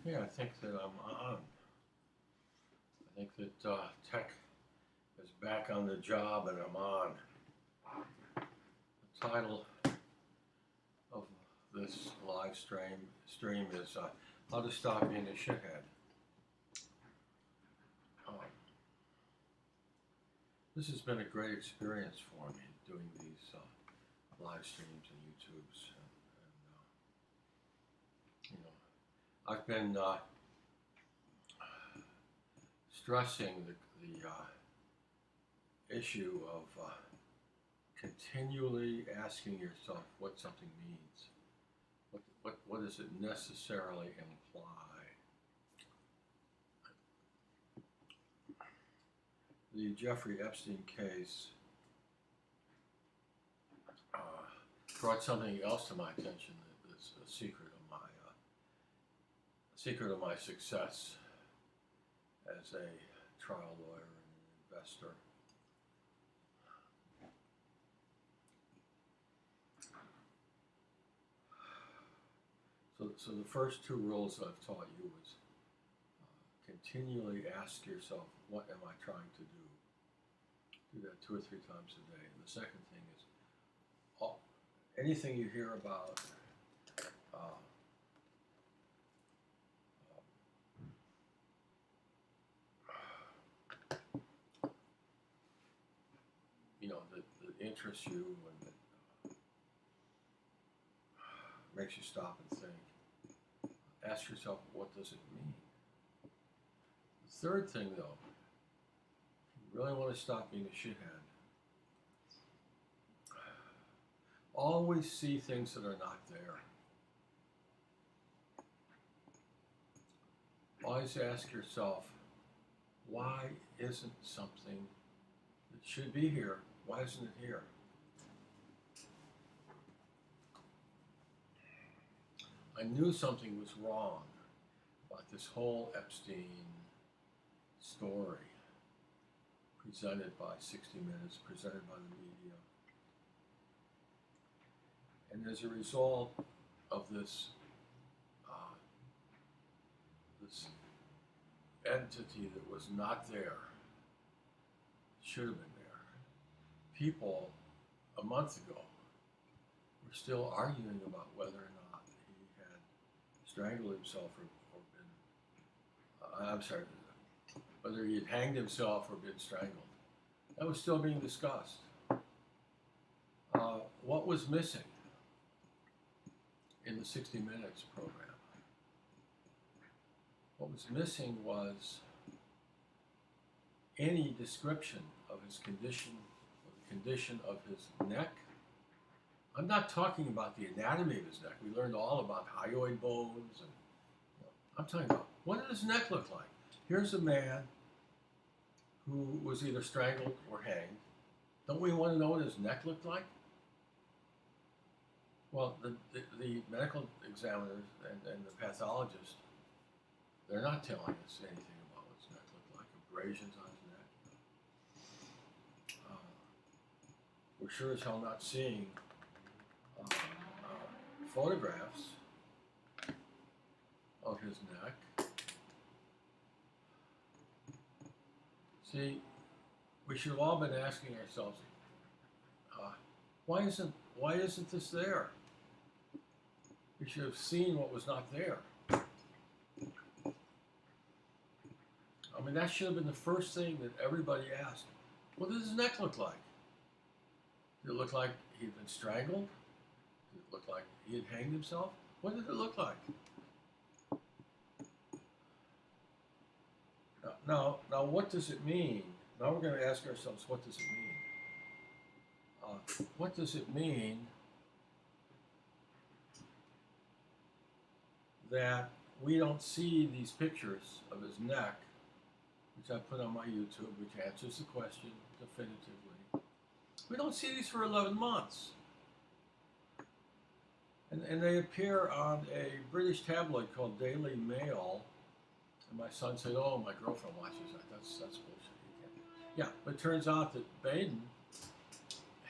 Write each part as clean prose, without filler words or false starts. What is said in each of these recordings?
Yeah, I think that I'm on. I think that tech is back on the job and I'm on. The title of this live stream is How to Stop Being a Shithead. Um, this has been a great experience for me doing these live streams and YouTubes. And I've been stressing the issue of continually asking yourself what something means. What does it necessarily imply? The Jeffrey Epstein case uh, brought something else to my attention that's a secret of my success as a trial lawyer and an investor. So the first two rules I've taught you is continually ask yourself, what am I trying to do? Do that 2 or 3 times a day. And the second thing is, anything you hear about uh, that interests you and that makes you stop and think, ask yourself, what does it mean? The third thing, though, if you really want to stop being a shithead, always see things that are not there. Always ask yourself, why isn't something that should be here, why isn't it here? I knew something was wrong about this whole Epstein story presented by 60 Minutes, presented by the media. And as a result of this entity that was not there, should have been there, people a month ago were still arguing about whether or not he had strangled himself or been, I'm sorry, whether he had hanged himself or been strangled. That was still being discussed. What was missing in the 60 Minutes program? What was missing was any description of his condition, or the condition of his neck. I'm not talking about the anatomy of his neck. We learned all about hyoid bones. And, I'm talking about, what did his neck look like? Here's a man who was either strangled or hanged. Don't we want to know what his neck looked like? Well, the medical examiners and the pathologists, they're not telling us anything about what his neck looked like. Abrasions on his neck. We're sure as hell not seeing photographs of his neck. See, we should have all been asking ourselves, why isn't this there? We should have seen what was not there. I mean, that should have been the first thing that everybody asked. What does his neck look like? Did it look like he'd been strangled? Did it look like he had hanged himself? What did it look like? Now, what does it mean? Now we're going to ask ourselves, what does it mean? What does it mean that we don't see these pictures of his neck, which I put on my YouTube, which answers the question definitively? We don't see these for 11 months. And they appear on a British tabloid called Daily Mail. And my son said, oh, my girlfriend watches that. That's bullshit. Yeah, but it turns out that Baden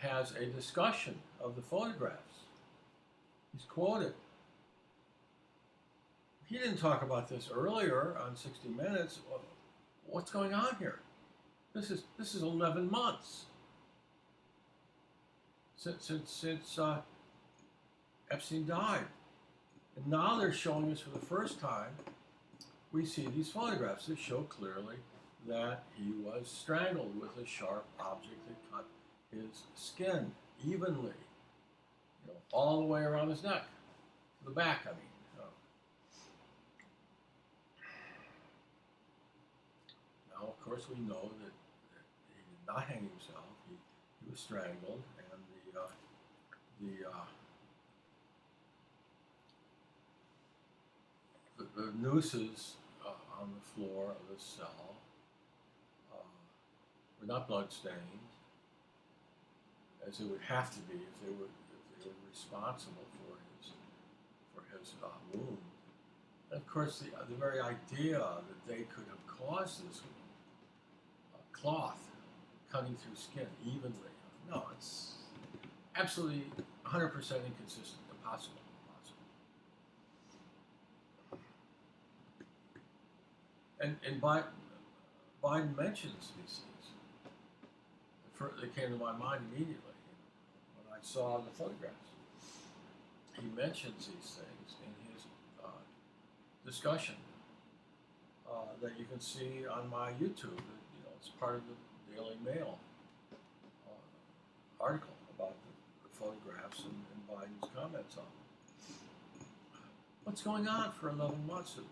has a discussion of the photographs. He's quoted. He didn't talk about this earlier on 60 Minutes. What's going on here? This is 11 months since Epstein died, and now they're showing us for the first time. We see these photographs that show clearly that he was strangled with a sharp object that cut his skin evenly, all the way around his neck, to the back. I mean. Now, of course, we know that he did not hang himself. He was strangled, and the nooses on the floor of the cell were not bloodstained, as they would have to be if they were responsible for his wound. And of course, the very idea that they could have caused this cloth cutting through skin evenly, no, it's absolutely 100% inconsistent, impossible. And Biden mentions these things. They came to my mind immediately when I saw the photographs. He mentions these things in his discussion that you can see on my YouTube. It's part of the Daily Mail article about the photographs and Biden's comments on them. What's going on for 11 months? Well,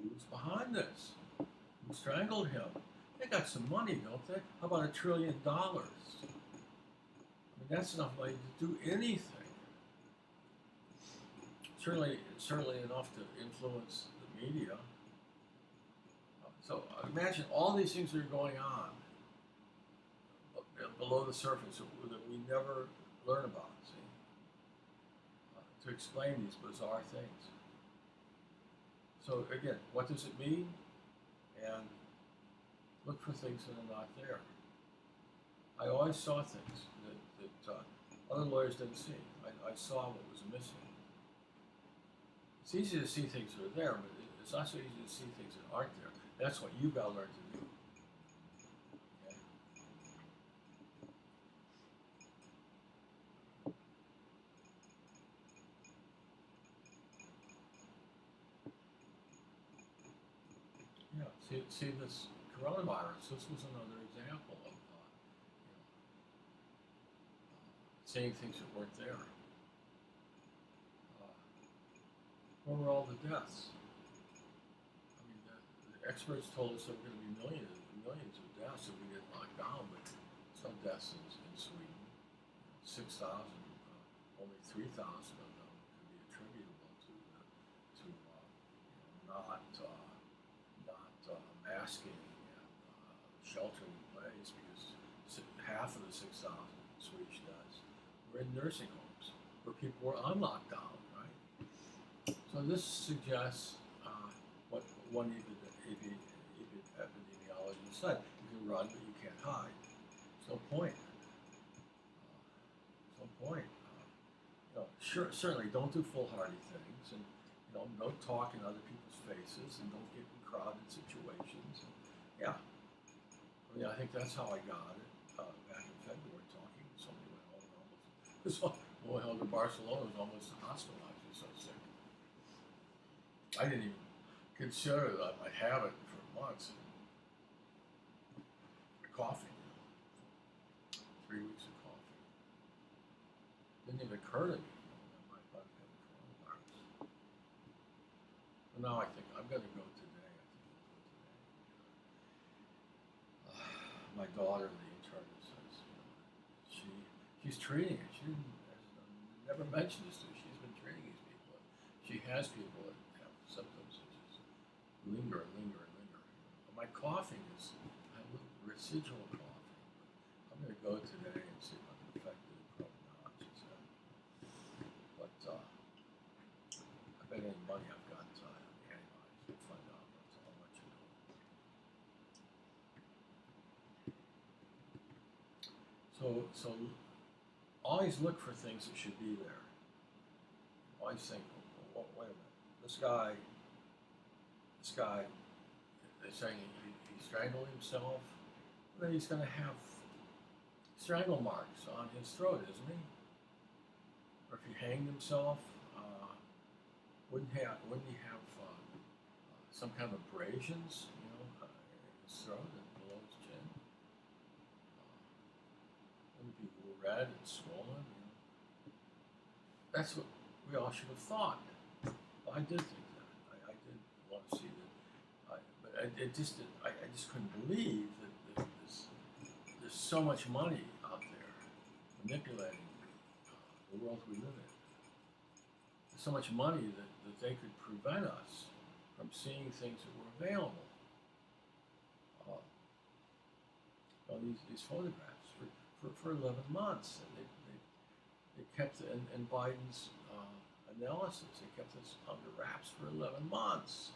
who's behind this? Who strangled him? They got some money, don't they? How about $1 trillion? I mean, that's enough money to do anything. Certainly enough to influence the media. So imagine all these things that are going on below the surface that we never learn about, to explain these bizarre things. So again, what does it mean? And look for things that are not there. I always saw things that other lawyers didn't see. I saw what was missing. It's easy to see things that are there, but it's not so easy to see things that aren't there. That's what you've got to learn to do. Okay? Yeah, see this coronavirus, this was another example of seeing things that weren't there. Where were all the deaths? I mean, the experts told us there were going to be millions of deaths if we didn't lock down, but some deaths in Sweden, 6,000, only 3,000 of them could be attributable to not masking and sheltering in place, because half of the 6,000 Swedish deaths were in nursing homes where people were on lockdown. So this suggests what one epidemiologist said: you can run, but you can't hide. There's no point. Certainly don't do foolhardy things, and don't talk in other people's faces, and don't get in crowded situations. And, yeah, I mean, I think that's how I got it back in February, talking to somebody who went home to Barcelona, was almost hospitalized. He was so sick. I didn't even consider that I might have it for months. Coughing, 3 weeks of coughing. Didn't even occur to me that I might have had coronavirus. But now I think I'm going to go today. My daughter, the internist, says she's treating it. She never mentioned this to me. She's been treating these people. She has people that have symptoms that just linger. My coughing is, I have a little residual coughing. I'm going to go today and see if I'm infected. Probably not, she said. But I bet any money I've got antibodies. We'll find out. That's all I'll let you know. So always look for things that should be there. Always think, wait a minute, this guy, they're saying he strangled himself. Then he's going to have strangle marks on his throat, isn't he? Or if he hanged himself, wouldn't he have some kind of abrasions, in his throat and below his chin? Wouldn't it be red and swollen? That's what we all should have thought. Well, I did think that. I did want to see that. But I just couldn't believe that there's so much money out there manipulating the world we live in. There's so much money that they could prevent us from seeing things that were available. These photographs for 11 months. And they kept, in Biden's analysis, they kept this under wraps for 11 months.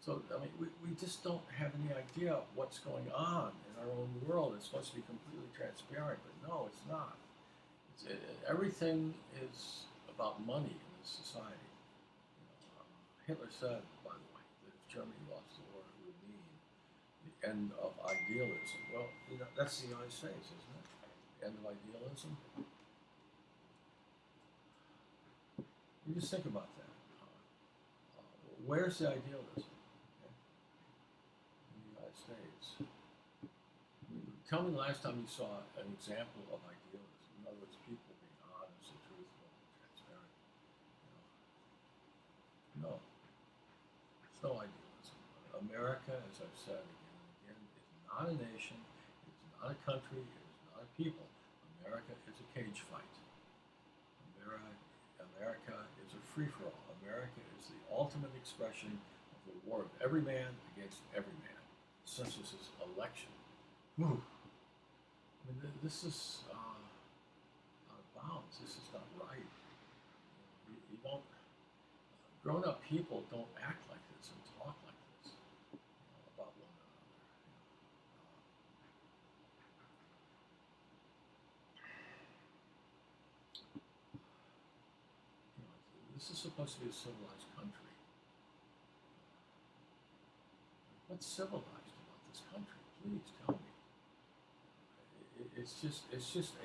So, I mean, we just don't have any idea what's going on in our own world. It's supposed to be completely transparent, but no, it's not. Everything is about money in this society. Hitler said, by the way, that if Germany lost the war, it would mean the end of idealism. Well, that's the United States, isn't it? The end of idealism. You just think about that. Where's the idealism in the United States? Tell me the last time you saw an example of idealism. In other words, people being honest and truthful and transparent. No. There's no idealism. America, as I've said again and again, is not a nation. It is not a country. It is not a people. America is a cage fight. America is a free-for-all. America is the ultimate expression of the war of every man against every man. Since this is election. Whew. I mean, this is out of bounds. This is not right. You don't. Grown-up people don't act like this and talk like this about one another. This is supposed to be a civilized country. What's civilized about this country? Please tell me. It's just a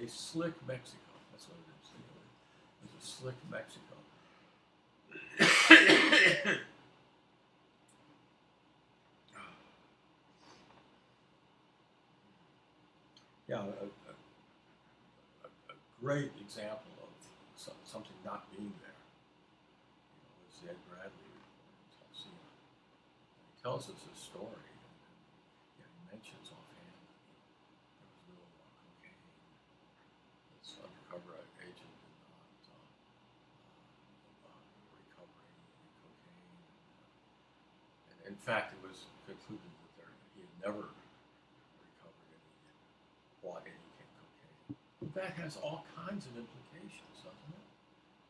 slick Mexico. That's what it is. It's a slick Mexico. Yeah, a great example of something not being there. Was the Ed Bradley report in Tulsa. He tells us a story, and he mentions offhand that there was no cocaine. This undercover agent did not recover any cocaine. And in fact, it was concluded that he had never recovered any, bought any cocaine. That has all kinds of implications, doesn't it?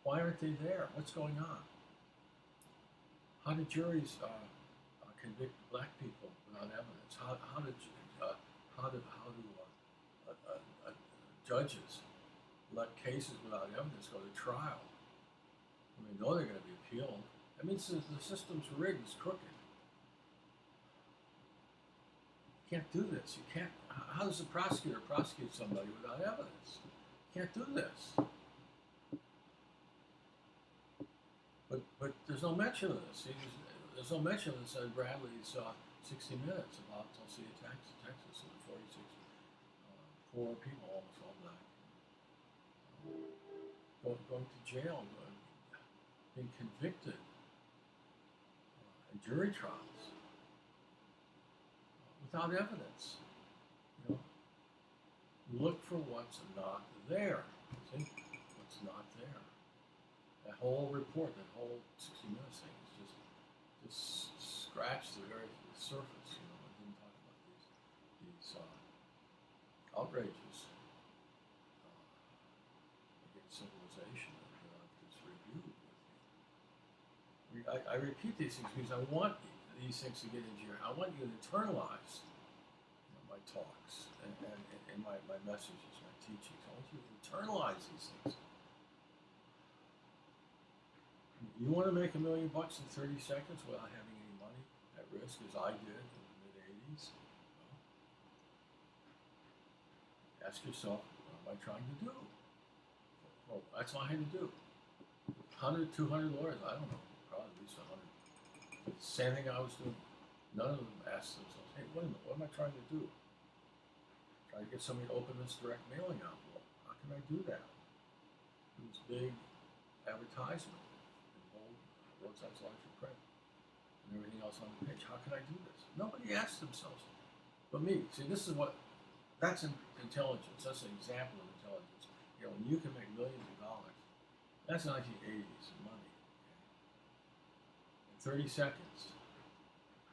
Why aren't they there? What's going on? How do juries convict black people without evidence? How do judges let cases without evidence go to trial when they know they're going to be appealed? That means the system's rigged, it's crooked. You can't do this. You can't. How does the prosecutor prosecute somebody without evidence? You can't do this. But there's no mention of this. There's no mention of this in Bradley's 60 Minutes about Tulsa, Texas, and 46 poor people, almost all black, going to jail, being convicted in jury trials without evidence. Look for what's not there. See? What's not there. That whole report, that whole 60 Minutes thing is just scratched the very surface. I didn't talk about these outrages against civilization that I've just reviewed with you. I repeat these things because I want these things to get into your. I want you to internalize my talks and my messages, my teachings. I want you to internalize these things. You want to make $1 million in 30 seconds without having any money at risk, as I did in the mid '80s? Well, ask yourself, what am I trying to do? Well, that's all I had to do. 100, 200 lawyers, I don't know, probably at least 100. The same thing I was doing. None of them asked themselves, hey, wait a minute, what am I trying to do? Trying to get somebody to open this direct mailing envelope. How can I do that? It was big advertisement in bold, roadside larger print, and everything else on the page. How can I do this? Nobody asked themselves but me. See, this is what, that's intelligence. That's an example of intelligence. You know, when you can make millions of dollars, that's 1980s money. Okay? In 30 seconds,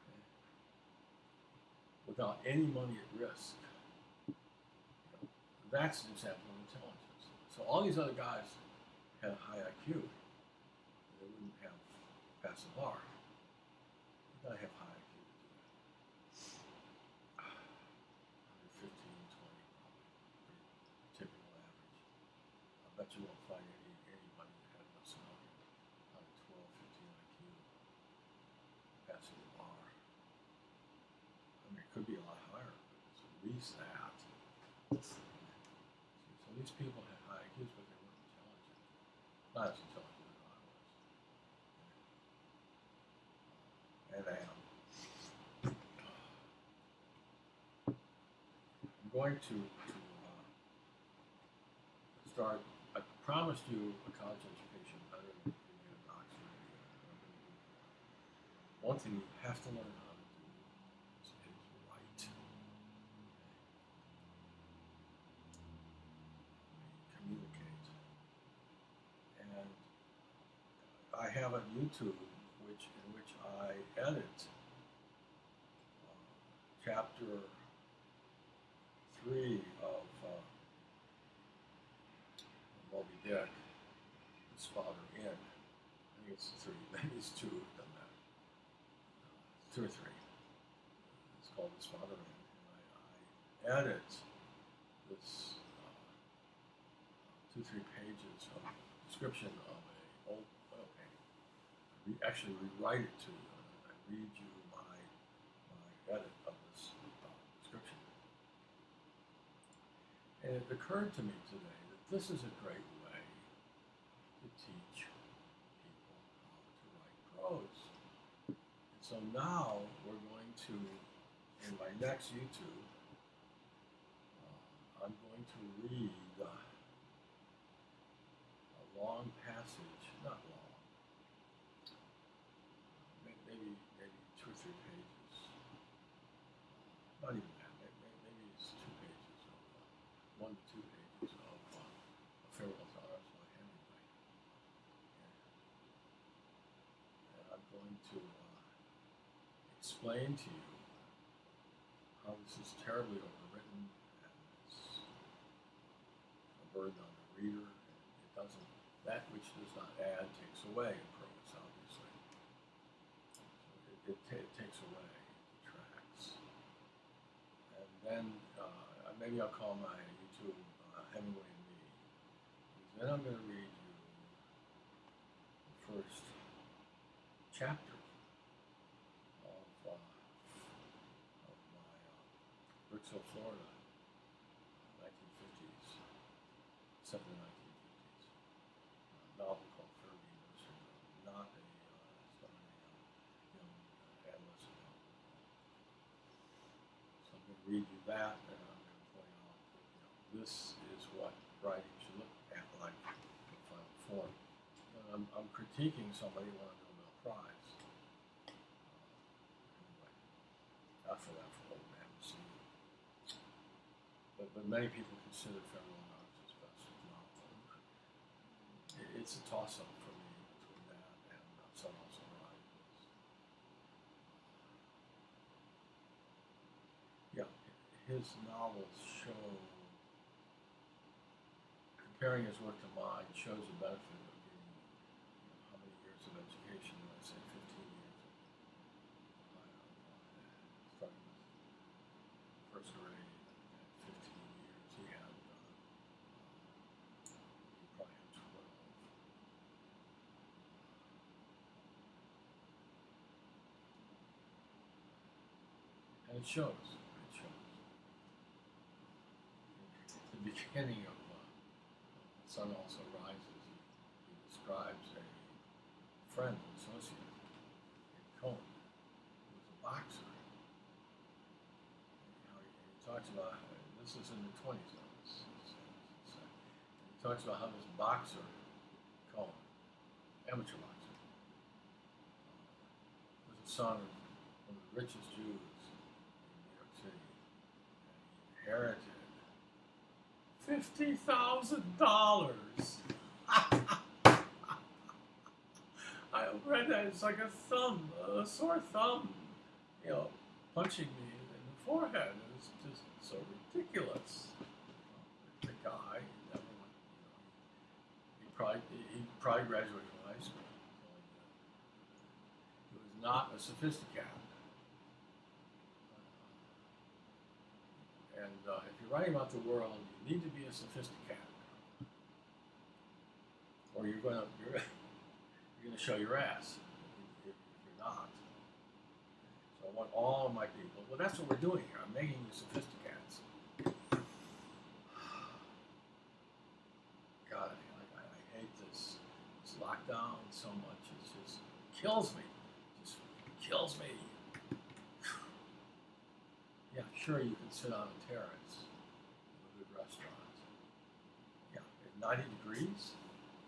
okay? Without any money at risk. You know, that's an example of intelligence. So all these other guys had a high IQ. They wouldn't have passed the bar. You gotta have high IQ to do that. 115, 20 probably, pretty typical average. I bet you won't find anybody that had enough scenario, 12, 15 IQ, passing the bar. I mean, it could be a lot higher, but it's at least that. So these people had high IQs, but they weren't intelligent. Not as intelligent as I was. And I am. I'm going to start. I promised you a college education better than you get at Oxford. One thing you have to learn how to do is write. Communicate. And I have a YouTube in which I edit chapter 3 of Moby Dick, The Spotter Inn. I think it's 3, maybe it's 2, doesn't matter. 2 or 3. It's called The Spotter Inn. And I edit this 2-3 pages of description of an old oil painting. I actually rewrite it to you, and I read you my edit of this description. And it occurred to me today that this is a great way to teach people how to write prose. And so now we're going to, in my next YouTube, I'm going to read a long passage, not long, maybe 2 or 3 pages, not even that, maybe it's 2 pages of 1 to 2 pages of A Farewell to Arms by Hemingway. And I'm going to explain to you how this is terribly overwritten and it's a burden on the reader. And it doesn't, that which does not add takes away in prose, obviously. So it takes away, it detracts. And then maybe I'll call my YouTube Hemingway and Me. And then I'm going to read you the first chapter of my Brooksville, Florida, 1950s, set in the 1950s, novel called Fairview Nursery, not a starring a young adolescent novel. So I'm going to read you that, and I'm going to point out that this is what writing should look at like in final form. And I'm critiquing somebody who won a Nobel Prize. Anyway, not for that, for old man to see. But many people consider Farewell to Arms his best novel. It's a toss-up for me between that and Sunrise Sunrise. Yeah, his novels show, comparing his work to mine, shows the benefit of getting, how many years of education? I say 15 years. Starting with first grade at 15 years, he probably had 12. And it shows. It shows. At the beginning of The Sun Also Rises, he describes a friend, an associate in Cohen, who was a boxer. He talks about, this is in the 20s now, he talks about how this boxer, Cohen, amateur boxer, was the son of one of the richest Jews in New York City. And he inherited $50,000. I read that, it's like a sore thumb, punching me in the forehead. It was just so ridiculous. The guy never went, he probably graduated from high school. He was not a sophisticated. And if you're writing about the world, you need to be a sophisticated, or you're going to show your ass if you're not. So I want all of my people. Well, that's what we're doing here. I'm making you sophisticates. God, I hate this lockdown so much. It just kills me. Just kills me. Yeah, sure, you can sit on a terrace in a good restaurant. Yeah, at 90 degrees,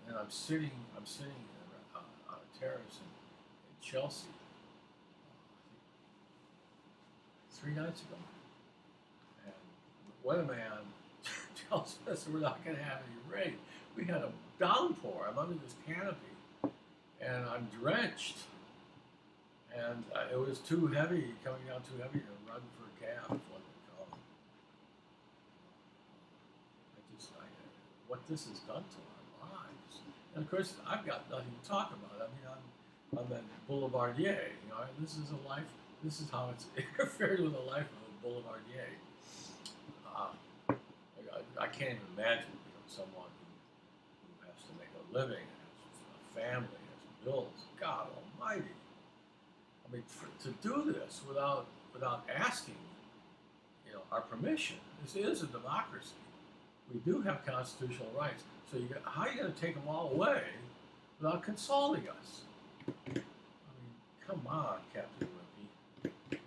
and I'm sitting on a terrace in Chelsea 3 nights ago, and the weatherman tells us we're not going to have any rain. We had a downpour. I'm under this canopy, and I'm drenched, and it was too heavy, coming down too heavy to run for a cab. What they call it. What this has done to our lives, and of course I've got nothing to talk about. I mean, I'm a boulevardier. This is a life. This is how it's interfered with the life of a boulevardier. I can't even imagine, someone who has to make a living, has a family, has bills. God Almighty! I mean, to do this without asking, our permission. This is a democracy. We do have constitutional rights. So how are you going to take them all away without consulting us? I mean, come on, Captain Wimpy,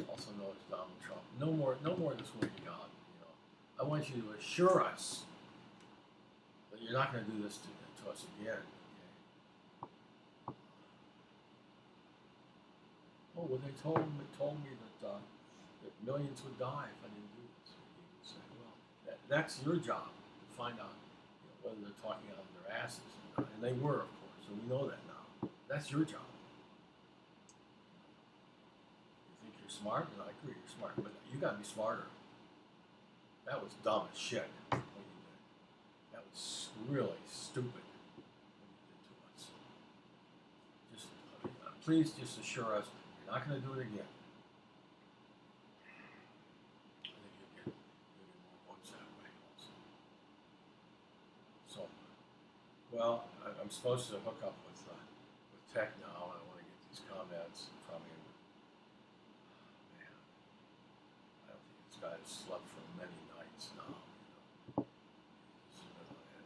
also known as Donald Trump. No more of this wimpy God. I want you to assure us that you're not going to do this to us again. Okay? Oh, well, they told me that millions would die if I didn't do this. He would say, well, that's your job to find out whether they're talking out of their asses or not. And they were, of course, and we know that now. That's your job. You think you're smart? And I agree, you're smart, but you got to be smarter. That was dumb as shit what you did. That was really stupid what you did to us. Please just assure us you're not going to do it again. I think you'll get more votes that way also. So, well, I'm supposed to hook up with tech now, and I want to get these comments from him. Man, I don't think this guy's slept for many nights now.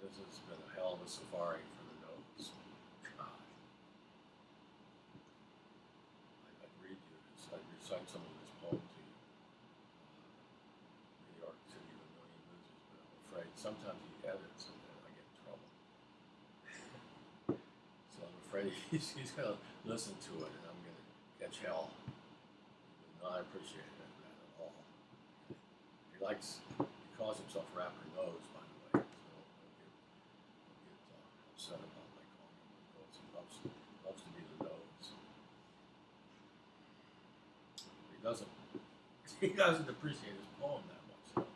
This has been a hell of a safari for the nose. God. I'd read you this. I'd recite some of this poem to you. New York City, the Million Losers, but I'm afraid sometimes he edits and then I get in trouble. So I'm afraid he's going to listen to it and I'm going to catch hell. And I appreciate that at all. He calls himself Rapper Nose, by the way. So don't get upset about my calling him the nose. He loves to be the nose. He doesn't appreciate his poem that much. So,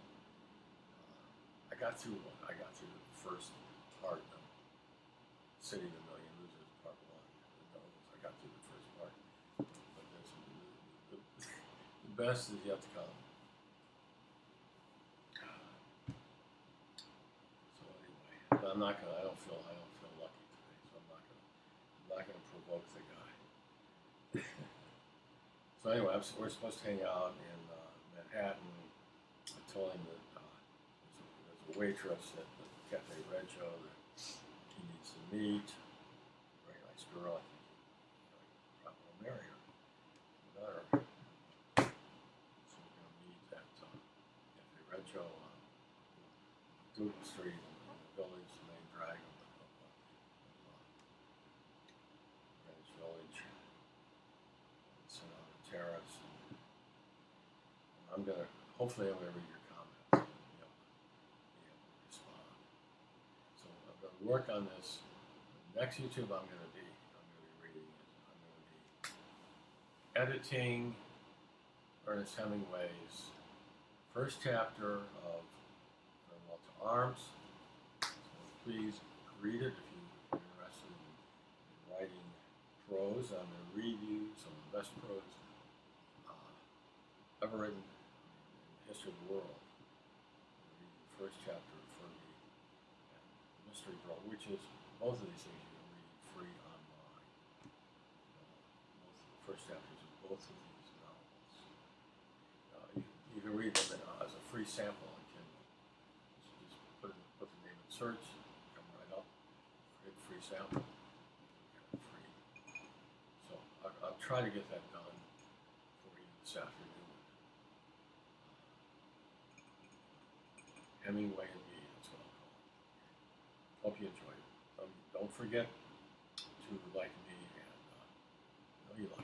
I got through the first part of City of the Million Losers, part 1. The nose. I got through the first part, but the best is yet to come. But I don't feel lucky today, so I'm not gonna provoke the guy. So anyway, we're supposed to hang out in Manhattan. I told him that there's a waitress at the Cafe Reggio that he needs to meet. Very nice girl. I think he probably will marry her. Met her. So we're going to meet at Cafe Reggio on Google Street in the village, the main drag of Greenwich Village. It's on the terrace. And I'm going to, hopefully I'm going to read your comments and be able to respond. So I'm going to work on this. The next YouTube I'm going to be reading is I'm going to be editing Ernest Hemingway's first chapter of Farewell to Arms. So please read it if you're interested in writing prose. I'm going to read you some of the best prose ever written in the history of the world. I'm going to read the first chapter of Fergie and Mystery Girl, which is both of these things you can read free online. Both the first chapters of both of these novels. You can read them as a free sample on Kindle. Just put the name in search, come right up, hit free sample, get it free. So I'll try to get that done for you this afternoon. Hemingway and me, that's what I'll call it. Hope you enjoyed it. Don't forget to like me and know you like me.